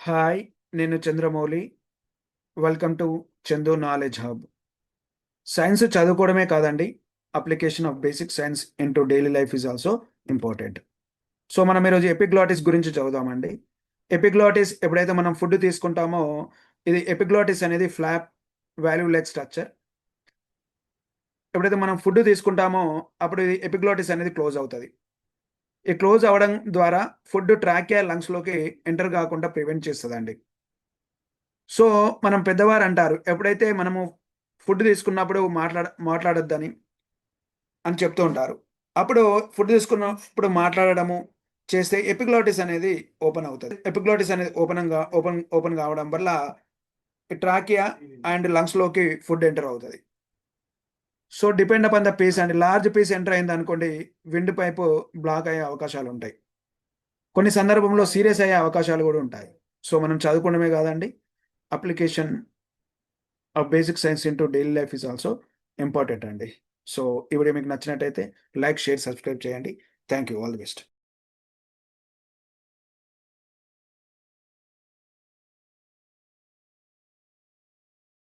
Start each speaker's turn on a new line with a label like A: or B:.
A: Hi! నేను Chandramouli. Welcome to Chandu knowledge hub. Science చదువుకోవడమే కాదండి. Application of basic science into daily life is also important. So, మనం ఈరోజు epiglottis గురించి చదువుదామండి. ఎపిగ్లాటిస్ ఎప్పుడైతే మనం ఫుడ్ తీసుకుంటామో, ఇది ఎపిగ్లాటిస్ అనేది ఫ్లాప్ వాల్వ్యులెట్ స్ట్రక్చర్. ఎప్పుడైతే మనం ఫుడ్ తీసుకుంటామో, అప్పుడు ఇది ఎపిగ్లాటిస్ అనేది క్లోజ్ అవుతది. ఈ క్లోజ్ అవ్వడం ద్వారా ఫుడ్ ట్రాకియా, లంగ్స్‌లోకి ఎంటర్ కాకుండా ప్రివెంట్ చేస్తదండి. సో, మనం పెద్దవారంటారు. ఎప్పుడైతే మనము ఫుడ్ తీసుకున్నప్పుడు మాట్లాడొద్దని అని చెప్తూ ఉంటారు. అప్పుడు ఫుడ్ తీసుకున్నప్పుడు మాట్లాడడము చేస్తే ఎపిగ్లాటిస్ అనేది ఓపెన్ అవుతది. ఎపిగ్లాటిస్ అనేది ఓపెన్ కావడం వల్ల ట్రాకియా అండ్ లంగ్స్‌లోకి ఫుడ్ ఎంటర్ అవుతది. So, depend upon the piece అండి. లార్జ్ పీస్ ఎంటర్ అయిందనుకోండి, విండ్ పైపు బ్లాక్ అయ్యే అవకాశాలుంటాయి. కొన్ని సందర్భంలో సీరియస్ అయ్యే అవకాశాలు గూడా ఉంటాయి. సో, మనం చదువుకోవడమే కాదండి. Application basic science into daily life is also important అండి. సో, ఈ వీడియో మీకు నచ్చినట్టయితే లైక్, షేర్, సబ్స్క్రైబ్ చేయండి. Thank you. All the best.